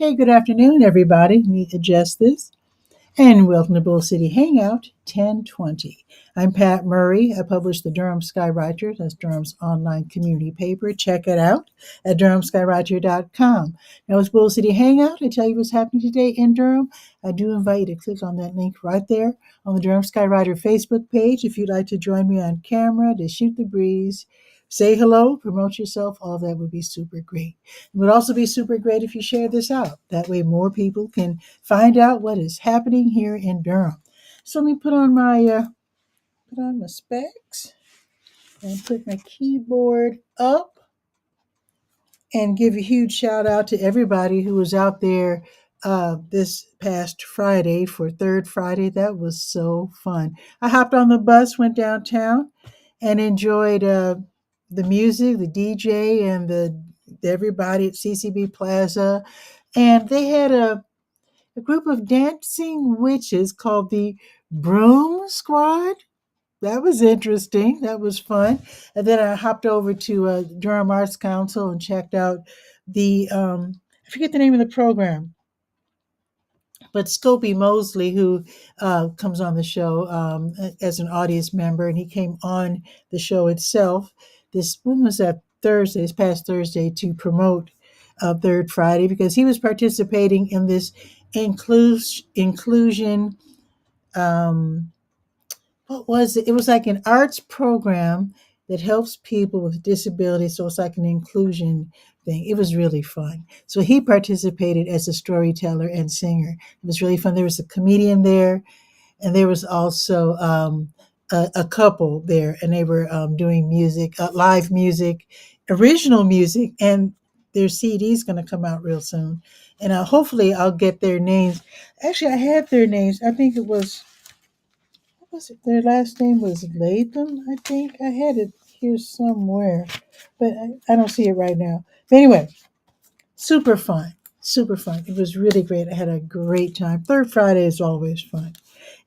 Hey, good afternoon, everybody. Let me adjust this. And welcome to Bull City Hangout 1020. I'm Pat Murray. I publish the Durham Skywriter. That's Durham's online community paper. Check it out at durhamskywriter.com. Now, it's Bull City Hangout. I tell you what's happening today in Durham. I do invite you to click on that link right there on the Durham Skywriter Facebook page if you'd like to join me on camera to shoot the breeze. Say hello, promote yourself, all that would be super great. It would also be super great if you share this out. That way, more people can find out what is happening here in Durham. So let me put on my specs and put my keyboard up and give a huge shout out to everybody who was out there this past Friday for Third Friday. That was so fun. I hopped on the bus, went downtown, and enjoyed the music, the DJ, and the everybody at CCB Plaza, and they had a group of dancing witches called the Broom Squad. That was interesting. That was fun. And then I hopped over to Durham Arts Council and checked out I forget the name of the program, but Scopey Mosley, who comes on the show as an audience member, and he came on the show itself. When was that? Thursday, this past Thursday, to promote Third Friday because he was participating in this inclusion. Um, what was it? It was like an arts program that helps people with disabilities. So it's like an inclusion thing. It was really fun. So he participated as a storyteller and singer. It was really fun. There was a comedian there, and there was also a couple there, and they were doing music, live music, original music, and their CD's going to come out real soon. And hopefully I'll get their names. Actually, I had their names. I think it was what was it? Their last name was Latham, I think. I had it here somewhere, but I don't see it right now. But anyway, super fun. Super fun. It was really great. I had a great time. Third Friday is always fun.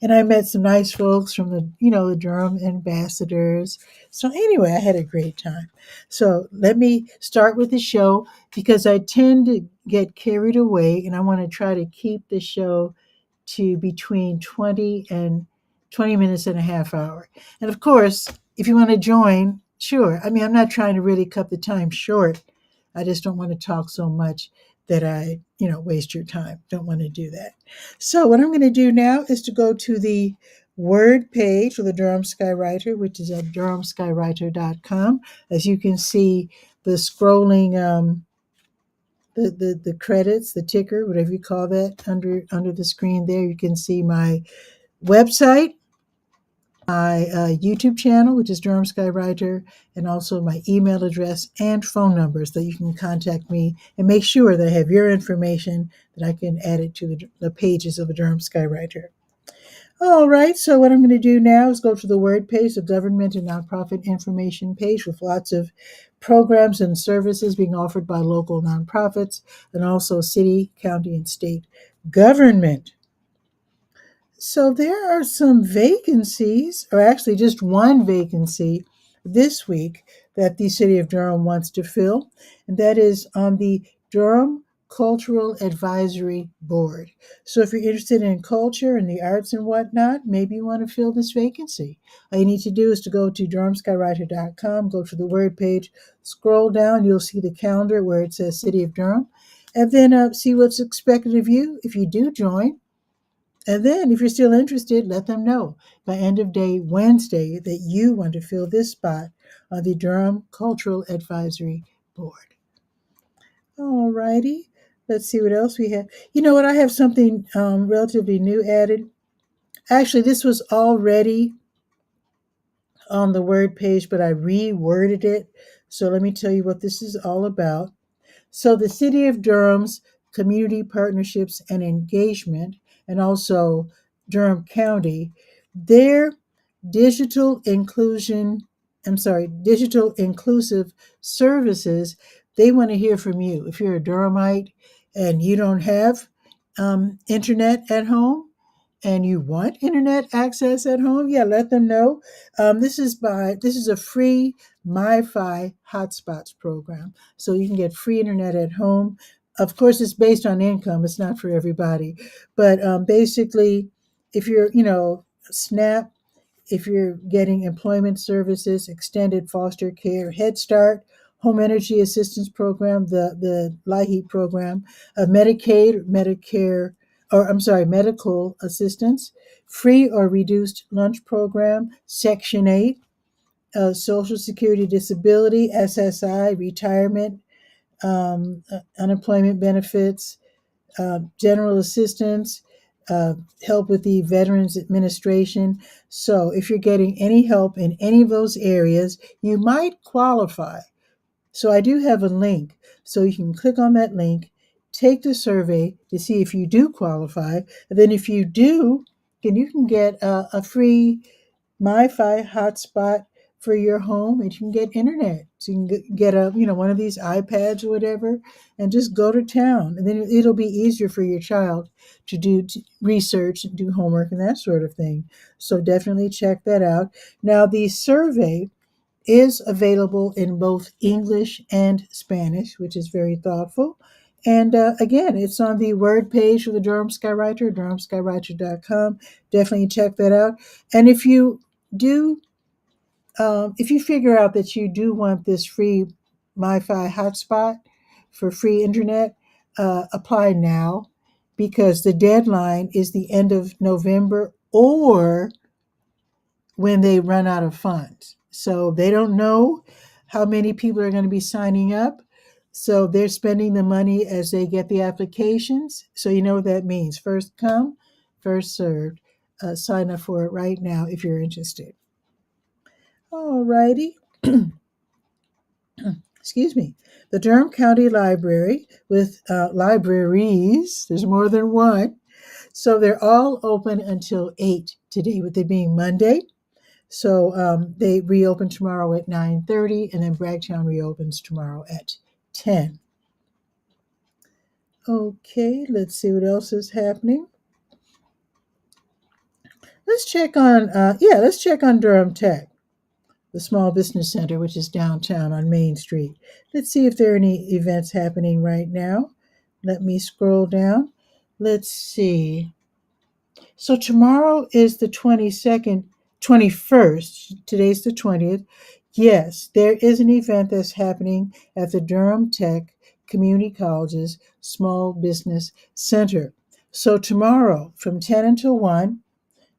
And I met some nice folks from the Durham ambassadors. So anyway, I had a great time. So let me start with the show because I tend to get carried away and I want to try to keep the show to between 20 minutes and a half hour. And of course, if you want to join, sure. I mean, I'm not trying to really cut the time short. I just don't want to talk so much that I, waste your time. Don't want to do that. So what I'm going to do now is to go to the word page for the Durham Skywriter, which is at durhamskywriter.com. As you can see, the scrolling the credits, the ticker, whatever you call that, under the screen there, you can see my website, my YouTube channel, which is Durham Skywriter, and also my email address and phone numbers that you can contact me and make sure that I have your information that I can add it to the pages of the Durham Skywriter. All right, so what I'm going to do now is go to the word page, the government and nonprofit information page with lots of programs and services being offered by local nonprofits and also city, county, and state government. So there are some vacancies, or actually just one vacancy this week that the city of Durham wants to fill, and that is on the Durham Cultural Advisory Board. So if you're interested in culture and the arts and whatnot, maybe you want to fill this vacancy. All you need to do is to go to durhamskywriter.com, go to the word page, scroll down, you'll see the calendar where it says City of Durham, and then see what's expected of you if you do join. And then, if you're still interested, let them know by end of day Wednesday that you want to fill this spot on the Durham Cultural Advisory Board. All righty. Let's see what else we have. You know what? I have something relatively new added. Actually, this was already on the word page, but I reworded it. So let me tell you what this is all about. So the City of Durham's Community Partnerships and Engagement, and also Durham County, their digital inclusive services, they want to hear from you. If you're a Durhamite and you don't have internet at home, and you want internet access at home, let them know. This is a free MiFi hotspots program, so you can get free internet at home Of course, it's based on income. It's not for everybody, but basically, if you're, SNAP, if you're getting employment services, extended foster care, Head Start, Home Energy Assistance Program, the LIHEAP program, Medicaid, Medicare, or I'm sorry, medical assistance, free or reduced lunch program, Section 8, Social Security Disability, SSI, retirement, unemployment benefits, general assistance, help with the Veterans Administration. So, if you're getting any help in any of those areas, you might qualify. So, I do have a link. So, you can click on that link, take the survey to see if you do qualify. And then, if you do, then you can get a free MiFi hotspot for your home, and you can get internet. So you can get a one of these iPads or whatever, and just go to town. And then it'll be easier for your child to do research, do homework, and that sort of thing. So definitely check that out. Now the survey is available in both English and Spanish, which is very thoughtful. And again, it's on the word page for the Durham Skywriter, durhamskywriter.com. Definitely check that out. And do, if you figure out that you do want this free MiFi hotspot for free internet, apply now because the deadline is the end of November or when they run out of funds. So they don't know how many people are going to be signing up. So they're spending the money as they get the applications. So you know what that means. First come, first served. Sign up for it right now if you're interested. All righty. Excuse me. The Durham County Library with libraries, there's more than one. So they're all open until 8 today, with it being Monday. So they reopen tomorrow at 9:30, and then Bragtown reopens tomorrow at 10. Okay, let's see what else is happening. Let's check on Durham Tech, the small business center, which is downtown on Main Street. Let's see if there are any events happening right now. Let me scroll down. Let's see. So tomorrow is the 22nd, 21st. Today's the 20th. Yes, there is an event that's happening at the Durham Tech Community College's Small Business Center. So tomorrow from 10 until 1,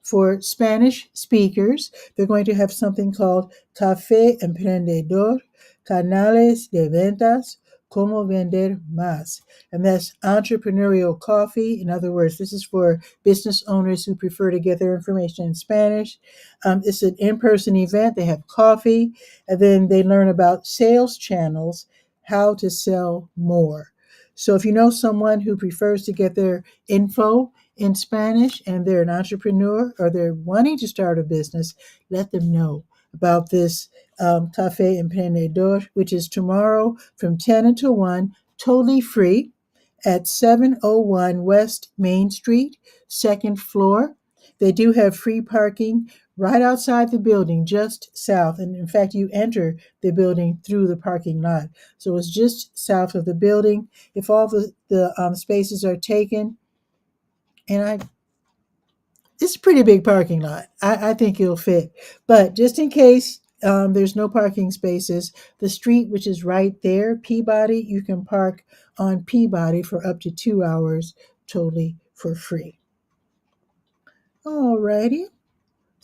for Spanish speakers, they're going to have something called Café Emprendedor, Canales de Ventas, Cómo Vender Más. And that's entrepreneurial coffee. In other words, this is for business owners who prefer to get their information in Spanish. It's an in-person event. They have coffee, and then they learn about sales channels, how to sell more. So if you know someone who prefers to get their info in Spanish and they're an entrepreneur or they're wanting to start a business, let them know about this Café Emprendedor, which is tomorrow from 10 until 1, totally free at 701 West Main Street, second floor. They do have free parking right outside the building, just south. And in fact, you enter the building through the parking lot. So it's just south of the building. If all the spaces are taken, and it's a pretty big parking lot. I think you'll fit. But just in case there's no parking spaces, the street, which is right there, Peabody, you can park on Peabody for up to 2 hours totally for free. All righty.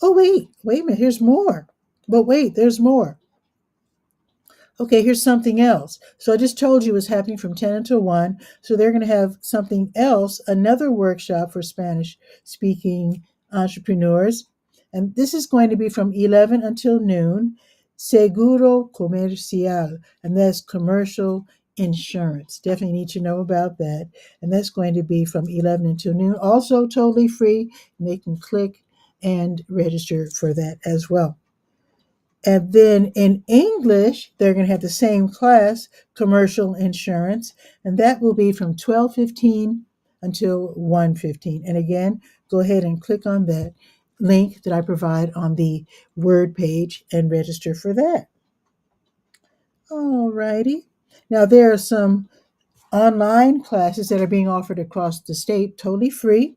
Oh, wait a minute. Here's more. But wait, there's more. Okay, here's something else. So I just told you it's happening from 10 until 1. So they're going to have something else, another workshop for Spanish speaking entrepreneurs. And this is going to be from 11 until noon. Seguro comercial, and that's commercial insurance. Definitely need to know about that. And that's going to be from 11 until noon. Also totally free. And they can click and register for that as well. And then in English, they're going to have the same class, commercial insurance, and that will be from 12:15 until 1:15. And again, go ahead and click on that link that I provide on the Word page and register for that. All righty. Now there are some online classes that are being offered across the state, totally free.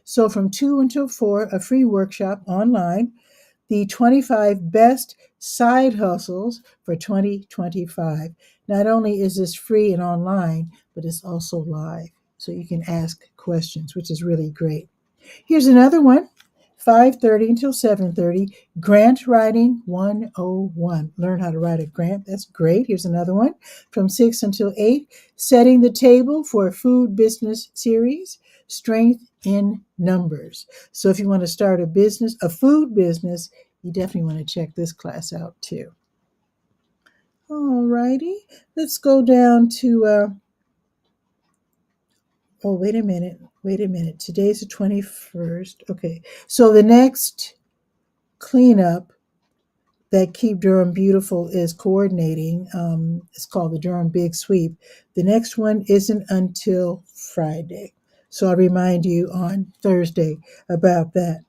So from 2 until 4, a free workshop online, the 25 best side hustles for 2025. Not only is this free and online, but it's also live. So you can ask questions, which is really great. Here's another one. 5:30 until 7:30, Grant Writing 101. Learn how to write a grant. That's great. Here's another one. From 6 until 8, Setting the Table for a Food Business Series, Strength in Numbers. So if you want to start a business, a food business, you definitely want to check this class out too. All righty. Let's go down to, oh, wait a minute. Wait a minute. Today's the 21st. Okay. So the next cleanup that Keep Durham Beautiful is coordinating. It's called the Durham Big Sweep. The next one isn't until Friday. So I'll remind you on Thursday about that.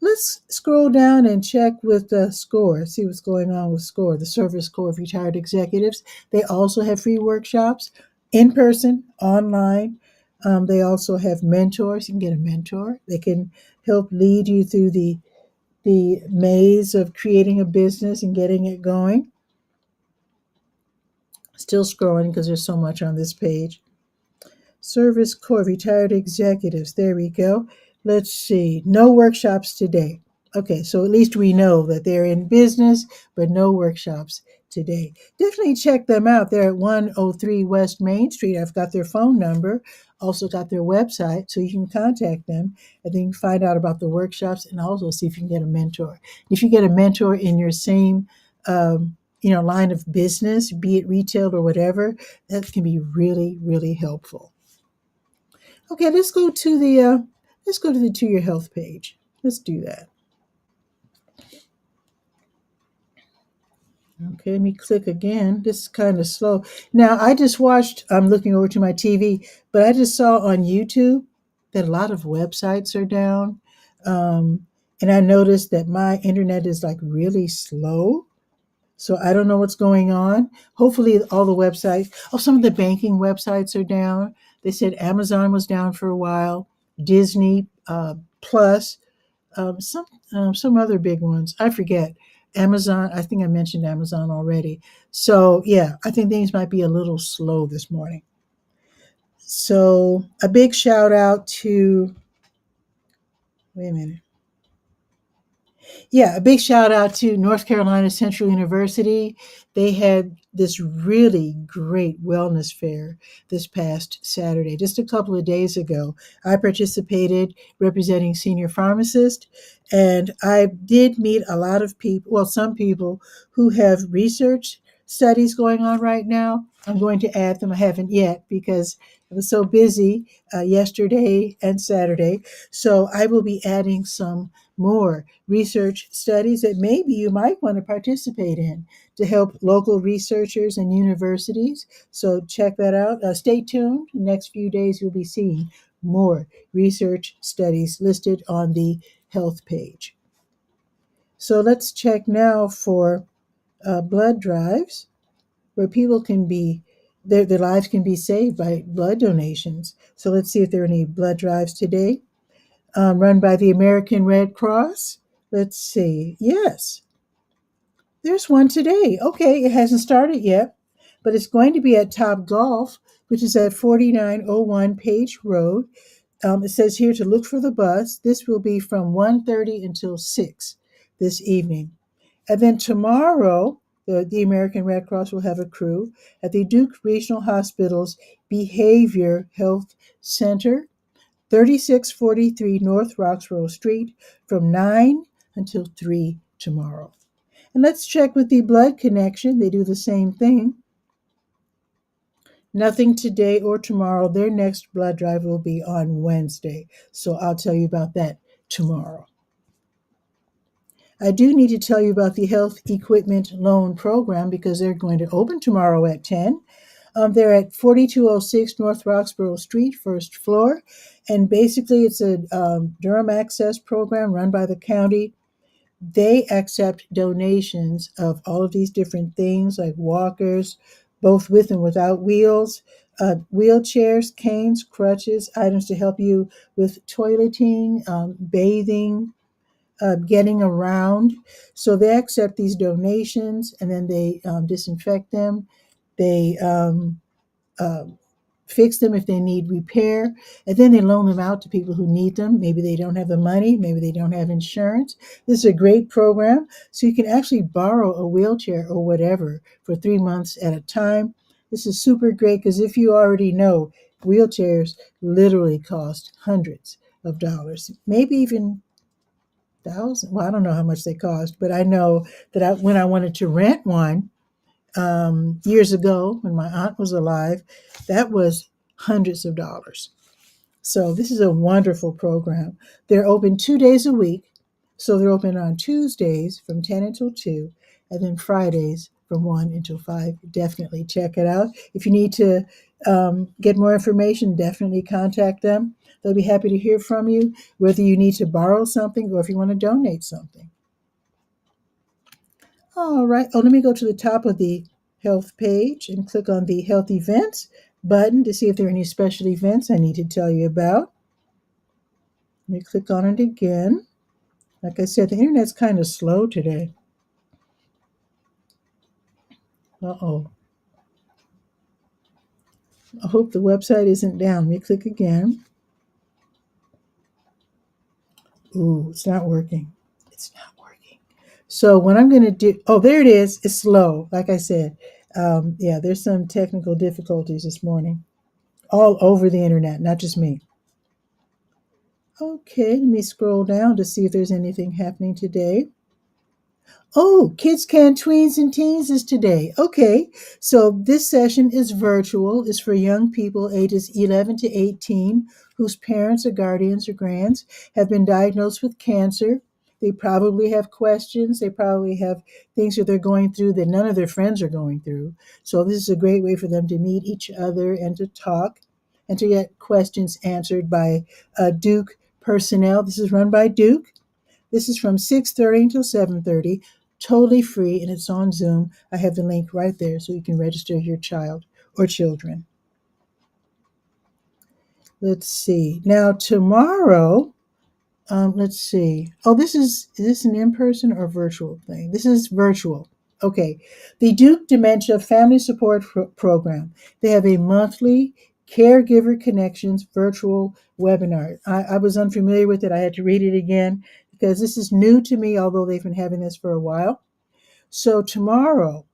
Let's scroll down and check with SCORE, see what's going on with SCORE, the Service Corps of Retired Executives. They also have free workshops in person, online. They also have mentors. You can get a mentor. They can help lead you through the maze of creating a business and getting it going. Still scrolling because there's so much on this page. Service Corps Retired Executives. There we go. Let's see. No workshops today. Okay, so at least we know that they're in business, but no workshops today. Definitely check them out. They're at 103 West Main Street. I've got their phone number, also got their website, so you can contact them and then you can find out about the workshops and also see if you can get a mentor. If you get a mentor in your same line of business, be it retail or whatever, that can be really, really helpful. Okay, let's go to the To Your Health page. Let's do that. Okay, let me click again. This is kind of slow. Now, I just watched, I'm looking over to my TV, but I just saw on YouTube that a lot of websites are down. And I noticed that my internet is like really slow. So I don't know what's going on. Hopefully, all the websites, some of the banking websites are down. They said Amazon was down for a while, Disney Plus, some other big ones. I forget. Amazon, I think I mentioned Amazon already. So, yeah, I think things might be a little slow this morning. So, a big shout out to, wait a minute. Yeah, a big shout out to North Carolina Central University. They had this really great wellness fair this past Saturday, just a couple of days ago. I participated representing senior pharmacists, and I did meet a lot of people, well, some people who have research studies going on right now. I'm going to add them. I haven't yet because I was so busy yesterday and Saturday. So I will be adding some more research studies that maybe you might want to participate in to help local researchers and universities. So check that out. Stay tuned. The next few days, you'll be seeing more research studies listed on the health page. So let's check now for blood drives where people can be, their lives can be saved by blood donations. So let's see if there are any blood drives today. Run by the American Red Cross. Let's see. Yes, there's one today. Okay, it hasn't started yet, but it's going to be at Top Golf, which is at 4901 Page Road. It says here to look for the bus. This will be from 1:30 until 6 this evening. And then tomorrow, the American Red Cross will have a crew at the Duke Regional Hospital's Behavior Health Center, 3643 North Roxborough Street, from 9 until 3 tomorrow. And let's check with the Blood Connection. They do the same thing. Nothing today or tomorrow. Their next blood drive will be on Wednesday. So I'll tell you about that tomorrow. I do need to tell you about the Health Equipment Loan Program because they're going to open tomorrow at 10. They're at 4206 North Roxborough Street, first floor. And basically, it's a Durham Access program run by the county. They accept donations of all of these different things like walkers, both with and without wheels, wheelchairs, canes, crutches, items to help you with toileting, bathing, getting around. So they accept these donations and then they disinfect them. They uh, fix them if they need repair, and then they loan them out to people who need them. Maybe they don't have the money, maybe they don't have insurance. This is a great program. So you can actually borrow a wheelchair or whatever for 3 months at a time. This is super great because if you already know, wheelchairs literally cost hundreds of dollars, maybe even thousand. Well, I don't know how much they cost, but I know that when I wanted to rent one years ago when my aunt was alive, that was hundreds of dollars. So this is a wonderful program. They're open 2 days a week. So they're open on Tuesdays from 10 until 2, and then Fridays from 1 until 5. Definitely check it out. If you need to get more information, definitely contact them. They'll be happy to hear from you, whether you need to borrow something or if you want to donate something. All right. Oh, let me go to the top of the health page and click on the health events button to see if there are any special events I need to tell you about. Let me click on it again. Like I said, the internet's kind of slow today. Uh-oh. I hope the website isn't down. Let me click again. Ooh, it's not working. It's not working. So what I'm going to do, oh, there it is. It's slow, like I said. Yeah, there's some technical difficulties this morning all over the internet, not just me. Okay, let me scroll down to see if there's anything happening today. Oh, Kids Can Tweens and Teens is today. Okay, so this session is virtual. It's for young people ages 11 to 18 whose parents or guardians or grands have been diagnosed with cancer. They probably have questions. They probably have things that they're going through that none of their friends are going through. So this is a great way for them to meet each other and to talk and to get questions answered by Duke personnel. This is run by Duke. This is from 6:30 until 7:30, totally free, and it's on Zoom. I have the link right there so you can register your child or children. Let's see. Now tomorrow, let's see. Oh, is this an in-person or virtual thing? This is virtual. Okay. The Duke Dementia Family Support Program. They have a monthly Caregiver Connections virtual webinar. I was unfamiliar with it. I had to read it again because this is new to me, although they've been having this for a while. So tomorrow,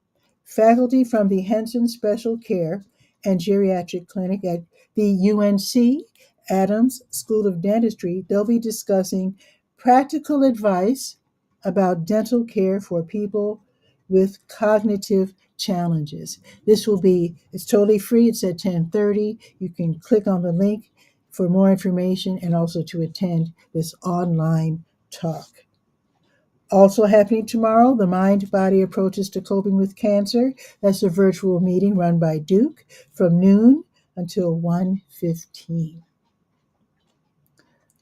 faculty from the Henson Special Care and Geriatric Clinic at the UNC Adams School of Dentistry, they'll be discussing practical advice about dental care for people with cognitive challenges. It's totally free. It's at 10:30. You can click on the link for more information and also to attend this online talk. Also happening tomorrow, the Mind Body Approaches to Coping with Cancer. That's a virtual meeting run by Duke from noon until 1:15.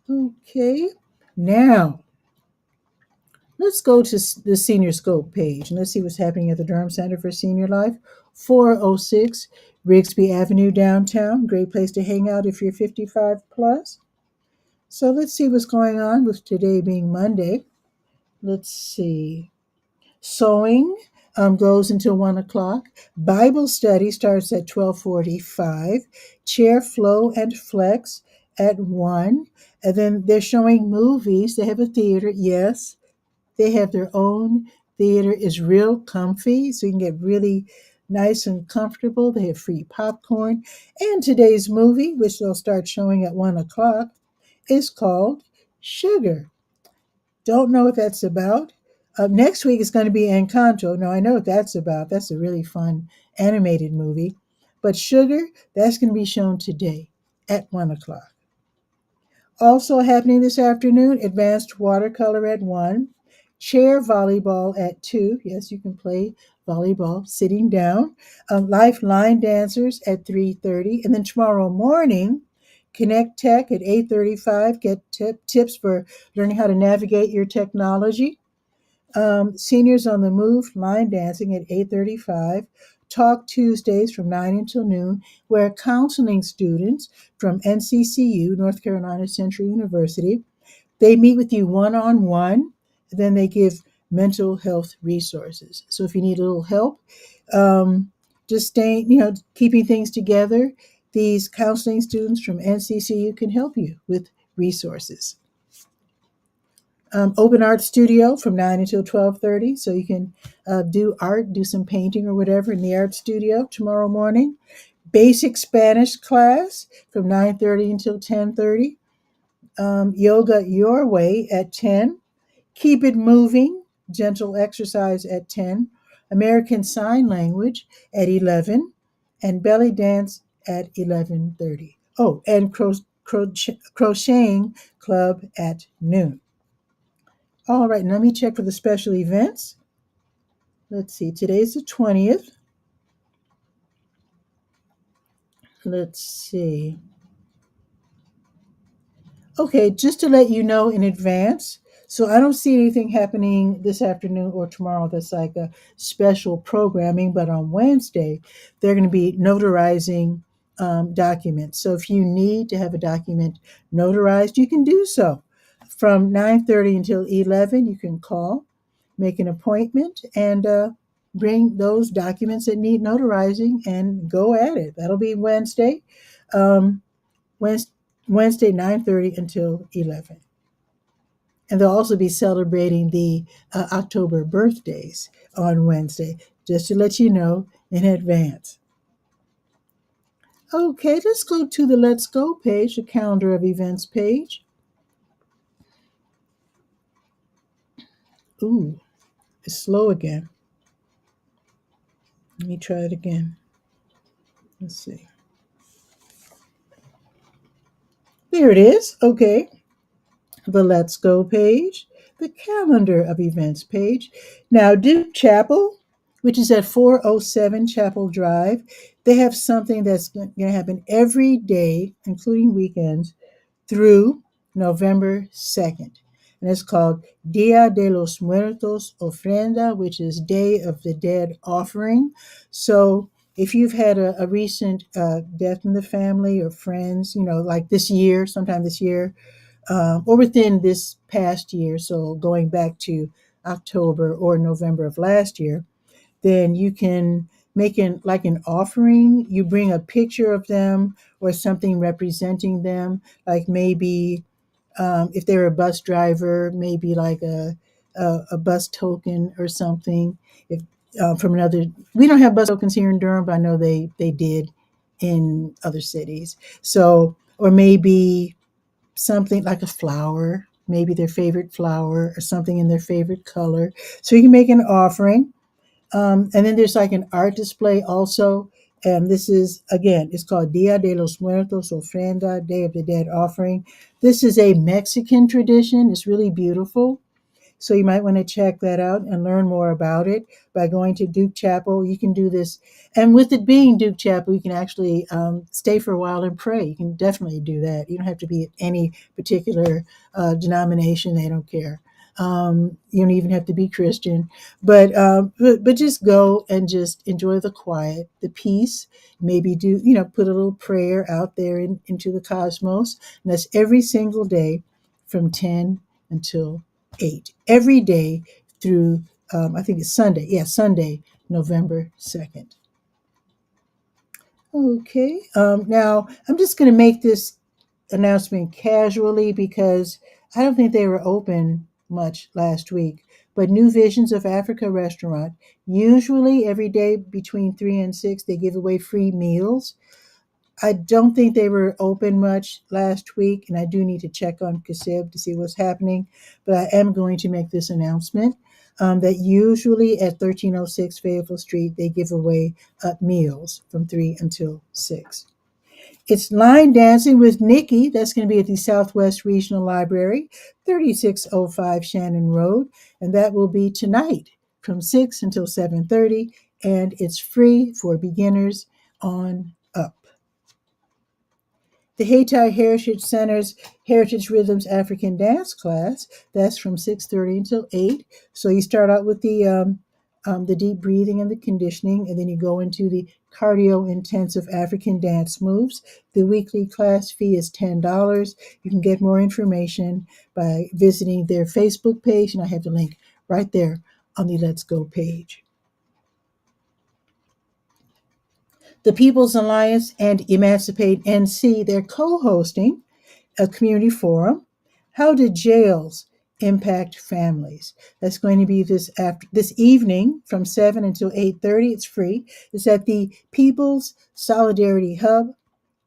Okay, now let's go to the Senior Scope page and let's see what's happening at the Durham Center for Senior Life. 406 Rigsby Avenue downtown. Great place to hang out if you're 55 plus. So let's see what's going on with today being Monday. Let's see. Sewing goes until 1 o'clock. Bible study starts at 12:45. Chair flow and flex at 1. And then they're showing movies. They have a theater. Yes, they have their own theater. It's real comfy, so you can get really nice and comfortable. They have free popcorn. And today's movie, which they'll start showing at 1 o'clock, is called Sugar. Don't know what that's about. Next week is going to be Encanto. Now, I know what that's about. That's a really fun animated movie. But Sugar, that's going to be shown today at 1 o'clock. Also happening this afternoon, advanced watercolor at 1, chair volleyball at 2. Yes, you can play volleyball sitting down. Life line dancers at 3:30. And then tomorrow morning, Connect Tech at 8:35. Get tips for learning how to navigate your technology. Seniors on the Move line dancing at 8:35. Talk Tuesdays from 9 until noon, where counseling students from NCCU, North Carolina Central University, they meet with you one-on-one, then they give mental health resources. So if you need a little help, just staying, keeping things together, these counseling students from NCCU can help you with resources. Open art studio from 9 until 12:30, so you can do art, do some painting or whatever in the art studio tomorrow morning. Basic Spanish class from 9:30 until 10:30. Yoga your way at 10. Keep it moving, gentle exercise at 10. American Sign Language at 11, and belly dance at 11:30. Oh, and crocheting club at noon. All right, let me check for the special events. Let's see, today's the 20th. Let's see. Okay, just to let you know in advance. So I don't see anything happening this afternoon or tomorrow that's like a special programming, but on Wednesday, they're going to be notarizing documents. So if you need to have a document notarized, you can do so. From 9:30 until 11, you can call, make an appointment, and bring those documents that need notarizing and go at it. That'll be Wednesday. Um, Wednesday 9:30 until 11. And they'll also be celebrating the October birthdays on Wednesday, just to let you know in advance. Okay, let's go to the Let's Go page, the calendar of events page. Ooh, it's slow again. Let me try it again. Let's see. There it is. Okay. The Let's Go page, the calendar of events page. Now, Duke Chapel, which is at 407 Chapel Drive, they have something that's going to happen every day, including weekends, through November 2nd. And it's called Dia de los Muertos Ofrenda, which is Day of the Dead Offering. So if you've had a recent death in the family or friends, like this year, sometime this year, or within this past year, so going back to October or November of last year, then you can make an offering. You bring a picture of them or something representing them, like maybe if they're a bus driver, maybe like a bus token or something. If from another, we don't have bus tokens here in Durham, but I know they did in other cities. So, or maybe something like a flower, maybe their favorite flower or something in their favorite color. So you can make an offering. And then there's like an art display also. And this is, again, it's called Dia de los Muertos Ofrenda, Day of the Dead Offering. This is a Mexican tradition. It's really beautiful. So you might want to check that out and learn more about it by going to Duke Chapel. You can do this. And with it being Duke Chapel, you can actually stay for a while and pray. You can definitely do that. You don't have to be at any particular denomination. They don't care. You don't even have to be Christian, but just go and just enjoy the quiet, the peace. Maybe put a little prayer out there into the cosmos. And that's every single day from 10 until 8 every day through I think it's Sunday. Yeah, Sunday, November 2nd. Okay. Now I'm just going to make this announcement casually because I don't think they were open much last week. But New Visions of Africa restaurant, usually every day between 3 and 6, they give away free meals. I don't think they were open much last week, and I do need to check on Kasib to see what's happening. But I am going to make this announcement that usually at 1306 Fayetteville Street, they give away meals from 3 until 6. It's line dancing with Nikki. That's going to be at the Southwest Regional Library, 3605 Shannon Road, and that will be tonight from 6 until 7:30, and it's free for beginners on up. The Hayti Heritage Center's Heritage Rhythms African Dance class, that's from 6:30 until 8. So you start out with the the deep breathing and the conditioning, and then you go into the cardio intensive African dance moves. The weekly class fee is $10. You can get more information by visiting their Facebook page, and I have the link right there on the Let's Go page. The People's Alliance and Emancipate NC, they're co-hosting a community forum. How did jails impact families? That's going to be this evening from 7 until 8:30. It's free. It's at the People's Solidarity Hub,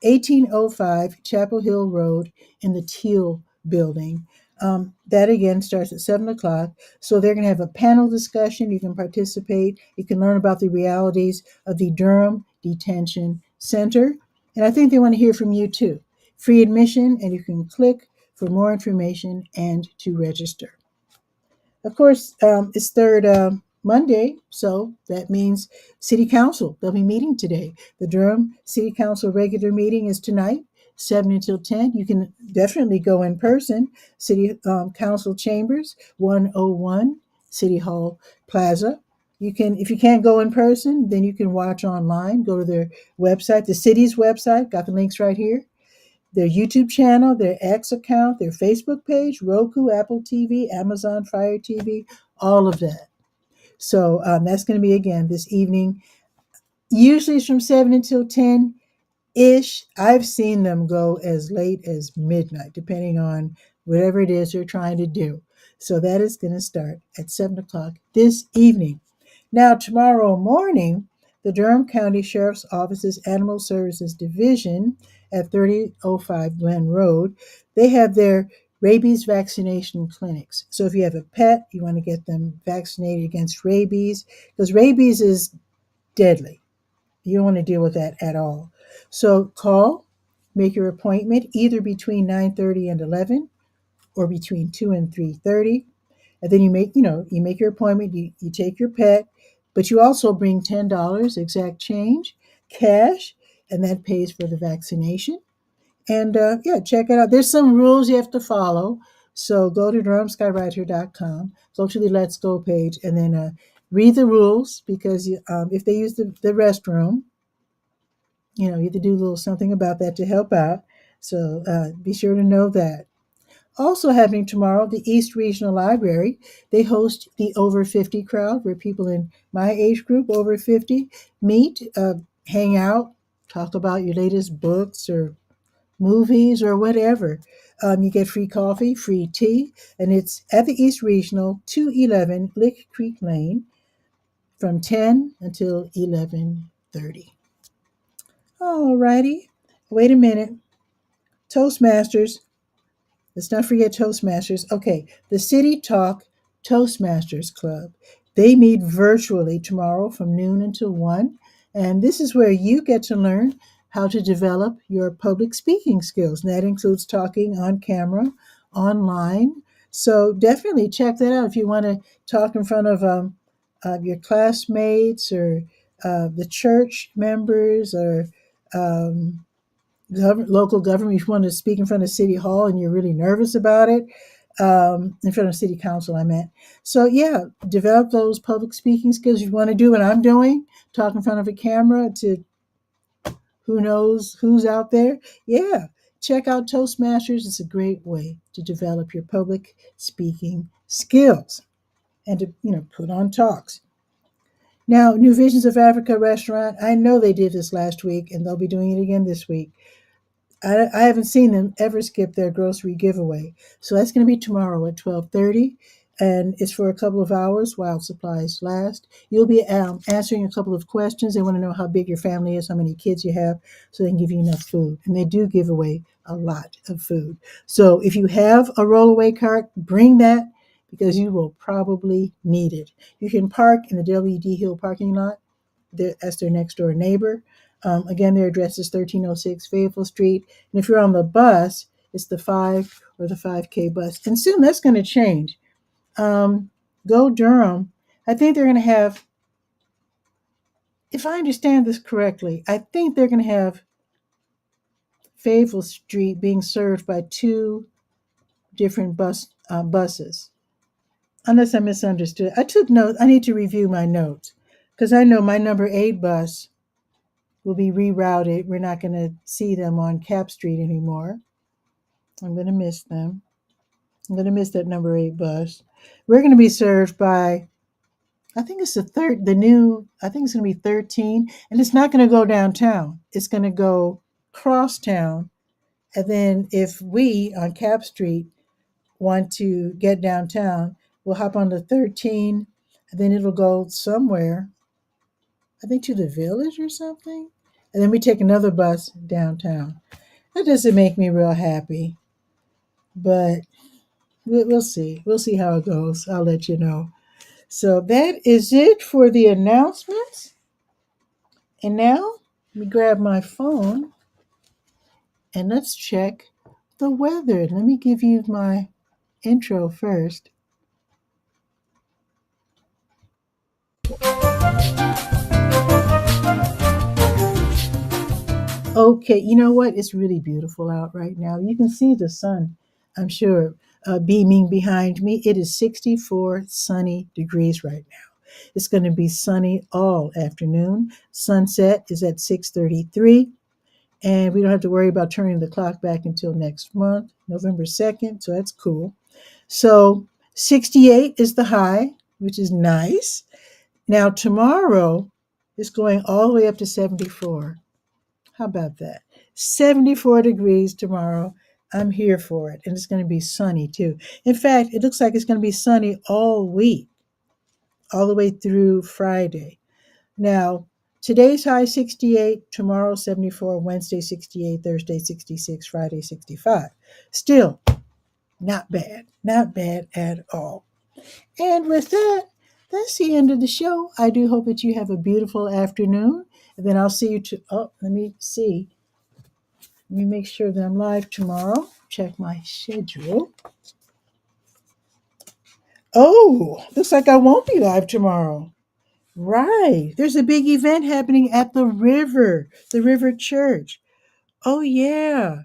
1805 Chapel Hill Road in the Teal Building. That again starts at 7 o'clock. So they're going to have a panel discussion. You can participate. You can learn about the realities of the Durham Detention Center. And I think they want to hear from you too. Free admission, and you can click for more information and to register. Of course, it's third Monday, so that means City Council. They'll be meeting today. The Durham City Council regular meeting is tonight, 7 until 10. You can definitely go in person. City Council Chambers, 101 City Hall Plaza. You can, if you can't go in person, then you can watch online. Go to their website, the city's website. Got the links right here. Their YouTube channel, their X account, their Facebook page, Roku, Apple TV, Amazon Fire TV, all of that. So that's going to be again this evening. Usually it's from 7 until 10 ish. I've seen them go as late as midnight, depending on whatever it is they're trying to do. So that is going to start at 7 o'clock this evening. Now, tomorrow morning, the Durham County Sheriff's Office's Animal Services Division at 3005 Glen Road, they have their rabies vaccination clinics. So if you have a pet, you want to get them vaccinated against rabies, because rabies is deadly. You don't want to deal with that at all. So call, make your appointment either between 9:30 and 11 or between 2 and 3:30. And then you make your appointment, you take your pet, but you also bring $10 exact change, cash, and that pays for the vaccination. And check it out. There's some rules you have to follow. So go to DurhamSkyWriter.com, go to the Let's Go page, and then read the rules, because if they use the restroom, you have to do a little something about that to help out. So be sure to know that. Also happening tomorrow, the East Regional Library, they host the Over 50 crowd, where people in my age group, over 50, meet, hang out, talk about your latest books or movies or whatever. You get free coffee, free tea, and it's at the East Regional, 211 Lick Creek Lane, from 10 until 11:30. All righty. Wait a minute. Toastmasters. Let's not forget Toastmasters. Okay, the City Talk Toastmasters Club. They meet virtually tomorrow from noon until 1. And this is where you get to learn how to develop your public speaking skills. And that includes talking on camera, online. So definitely check that out if you want to talk in front of your classmates or the church members or local government. If you want to speak in front of City Hall and you're really nervous about it, in front of City Council, I meant. So yeah, develop those public speaking skills. If you want to do what I'm doing, talk in front of a camera to who knows who's out there. Yeah, check out Toastmasters. It's a great way to develop your public speaking skills and to put on talks. Now, New Visions of Africa restaurant, I know they did this last week and they'll be doing it again this week. I haven't seen them ever skip their grocery giveaway. So that's going to be tomorrow at 12:30, and it's for a couple of hours while supplies last. You'll be answering a couple of questions. They want to know how big your family is, how many kids you have, so they can give you enough food. And they do give away a lot of food. So if you have a rollaway cart, bring that, because you will probably need it. You can park in the W.D. Hill parking lot. That's their next door neighbor. Again, their address is 1306 Fayetteville Street. And if you're on the bus, it's the 5 or the 5K bus. And soon that's going to change. Go Durham. I think they're going to have, if I understand this correctly, I think they're going to have Fayetteville Street being served by 2 different buses. Unless I misunderstood. I took notes. I need to review my notes because I know my number 8 bus will be rerouted. We're not going to see them on Cap Street anymore. I'm going to miss them. I'm going to miss that number 8 bus. We're going to be served by, I think it's I think it's going to be 13, and it's not going to go downtown. It's going to go cross town. And then if we on Cap Street want to get downtown, we'll hop on the 13, and then it'll go somewhere, I think to the village or something. And then we take another bus downtown. That doesn't make me real happy, but we'll see. We'll see how it goes. I'll let you know. So that is it for the announcements. And now let me grab my phone and let's check the weather. Let me give you my intro first. Okay, you know what? It's really beautiful out right now. You can see the sun, I'm sure, beaming behind me. It is 64 sunny degrees right now. It's going to be sunny all afternoon. Sunset is at 6:33, and we don't have to worry about turning the clock back until next month, November 2nd, so that's cool. So 68 is the high, which is nice. Now tomorrow is going all the way up to 74. How about that? 74 degrees tomorrow. I'm here for it. And it's going to be sunny too. In fact, it looks like it's going to be sunny all week, all the way through Friday. Now, today's high 68, tomorrow 74, Wednesday 68, Thursday 66, Friday 65. Still, not bad. Not bad at all. And with that, that's the end of the show. I do hope that you have a beautiful afternoon. And then I'll see you let me see. Let me make sure that I'm live tomorrow. Check my schedule. Oh, looks like I won't be live tomorrow. Right. There's a big event happening at the River Church. Oh, yeah.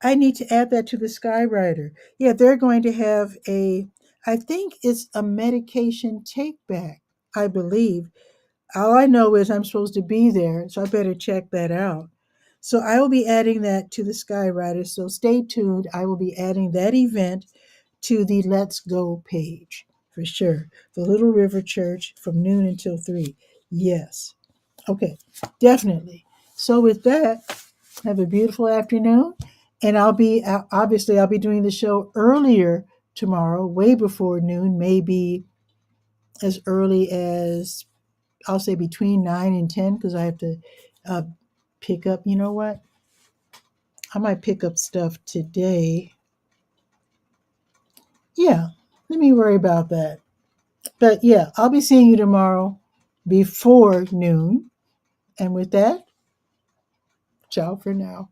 I need to add that to the Skywriter. Yeah, they're going to have I think it's a medication take back, I believe. All I know is I'm supposed to be there, so I better check that out. So I will be adding that to the Skywriter. So stay tuned. I will be adding that event to the Let's Go page for sure. The Little River Church from noon until 3. Yes. Okay, definitely. So with that, have a beautiful afternoon. And I'll be doing the show earlier tomorrow, way before noon, maybe as early as I'll say between 9 and 10 because I have to uh, pick up. You know what? I might pick up stuff today. Yeah, let me worry about that. But yeah, I'll be seeing you tomorrow before noon. And with that, ciao for now.